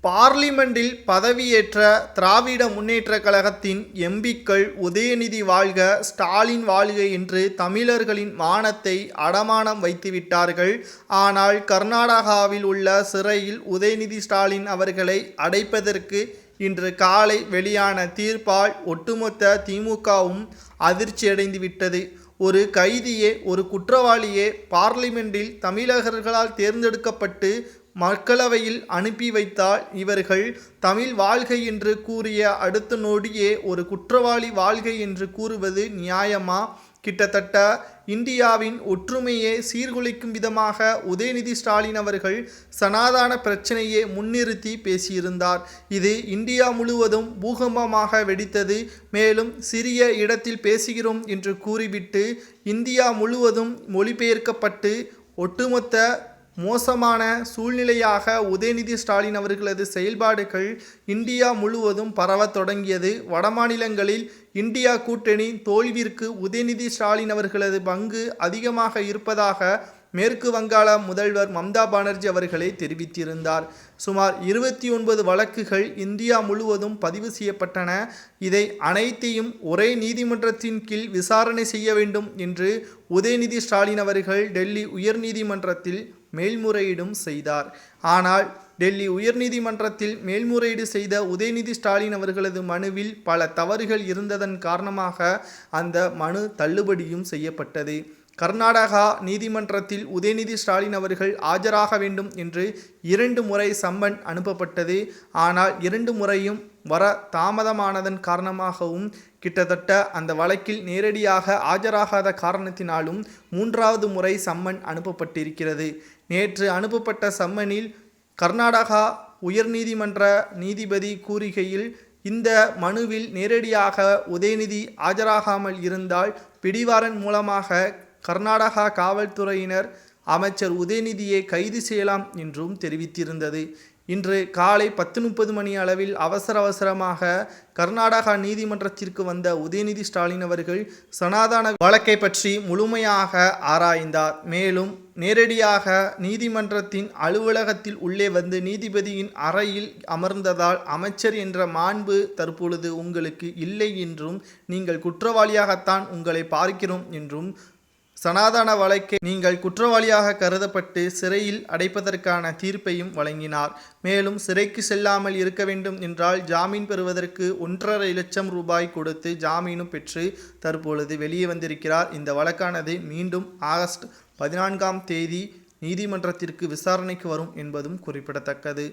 பார்லிமென்டில் பதவியேற்ற திராவிட முன்னேற்றக் கழகத்தின் எம்பிக்கள் உதயநிதி வாழ்க, ஸ்டாலின் வாழ்க என்று தமிழர்களின் மானத்தை அடமானம் வைத்துவிட்டார்கள். ஆனால் கர்நாடகாவில் உள்ள சிறையில் உதயநிதி ஸ்டாலின் அவர்களை அடைப்பதற்கு இன்று காலை வெளியான தீர்ப்பால் ஒட்டுமொத்த திமுகவும் அதிர்ச்சியடைந்துவிட்டது. ஒரு கைதியே, ஒரு குற்றவாளியே பார்லிமென்டில் தமிழகர்களால் தேர்ந்தெடுக்கப்பட்டு மக்களவையில் அனுப்பி வைத்தால் இவர்கள் தமிழ் வாழ்க என்று கூறிய அடுத்த நொடியே ஒரு குற்றவாளி வாழ்க என்று கூறுவது நியாயமா? கிட்டத்தட்ட இந்தியாவின் ஒற்றுமையை சீர்குலைக்கும் விதமாக உதயநிதி ஸ்டாலின் அவர்கள் சனாதன பிரச்சனையை முன்னிறுத்தி பேசியிருந்தார். இது இந்தியா முழுவதும் பூகம்பமாக வெடித்தது. மேலும் சிறிய இடத்தில் பேசுகிறோம் என்று கூறிவிட்டு இந்தியா முழுவதும் மொழிபெயர்க்கப்பட்டு ஒட்டுமொத்த மோசமான சூழ்நிலையாக உதயநிதி ஸ்டாலின் அவர்களது செயல்பாடுகள் இந்தியா முழுவதும் பரவத் தொடங்கியது. வடமாநிலங்களில் இந்தியா கூட்டணி தோல்விற்கு உதயநிதி ஸ்டாலின் அவர்களது பங்கு அதிகமாக இருப்பதாக மேற்கு வங்காள முதல்வர் மம்தா பானர்ஜி அவர்களே தெரிவித்திருந்தார். சுமார் 29 வழக்குகள் இந்தியா முழுவதும் பதிவு செய்யப்பட்டன. இதை அனைத்தையும் ஒரே நீதிமன்றத்தின் கீழ் விசாரணை செய்ய வேண்டும் என்று உதயநிதி ஸ்டாலின் அவர்கள் டெல்லி உயர்நீதிமன்றத்தில் மேல்முறையீடும் செய்தார். ஆனால் டெல்லி உயர்நீதிமன்றத்தில் மேல்முறையீடு செய்த உதயநிதி ஸ்டாலின் அவர்களது மனுவில் பல தவறுகள் இருந்ததன் காரணமாக அந்த மனு தள்ளுபடியும் செய்யப்பட்டது. கர்நாடகா நீதிமன்றத்தில் உதயநிதி ஸ்டாலின் அவர்கள் ஆஜராக வேண்டும் என்று 2 முறை சம்மன் அனுப்பப்பட்டது. ஆனால் 2 முறையும் வர தாமதமானதன் காரணமாகவும் கிட்டத்தட்ட அந்த வழக்கில் நேரடியாக ஆஜராகாத காரணத்தினாலும் 3வது முறை சம்மன் அனுப்பப்பட்டிருக்கிறது. நேற்று அனுப்பப்பட்ட சம்மனில் கர்நாடகா உயர்நீதிமன்ற நீதிபதி கூறுகையில், இந்த மனுவில் நேரடியாக உதயநிதி ஆஜராகாமல் இருந்தால் பிடிவாரன் மூலமாக கர்நாடகா காவல்துறையினர் அமைச்சர் உதயநிதியை கைது செய்யலாம் என்றும் தெரிவித்திருந்தது. இன்று காலை 10:30 மணி அளவில் அவசரமாக கர்நாடகா நீதிமன்றத்திற்கு வந்த உதயநிதி ஸ்டாலின் அவர்கள் சனாதன வழக்கை பற்றி முழுமையாக ஆராய்ந்தார். மேலும் நேரடியாக நீதிமன்றத்தின் அலுவலகத்தில் உள்ளே வந்து நீதிபதியின் அறையில் அமர்ந்ததால் அமைச்சர் என்ற மாண்பு தற்பொழுது உங்களுக்கு இல்லை என்றும், நீங்கள் குற்றவாளியாகத்தான் உங்களை பார்க்கிறோம் என்றும், சனாதன வழக்கை நீங்கள் குற்றவாளியாக கருதப்பட்டு சிறையில் அடைப்பதற்கான தீர்ப்பையும் வழங்கினார். மேலும் சிறைக்கு செல்லாமல் இருக்க வேண்டும் என்றால் ஜாமீன் பெறுவதற்கு 1.5 லட்சம் ரூபாய் கொடுத்து ஜாமீனும் பெற்று தற்பொழுது வெளியே வந்திருக்கிறார். இந்த வழக்கானது மீண்டும் ஆகஸ்ட் 14ஆம் தேதி நீதிமன்றத்திற்கு விசாரணைக்கு வரும் என்பதும் குறிப்பிடத்தக்கது.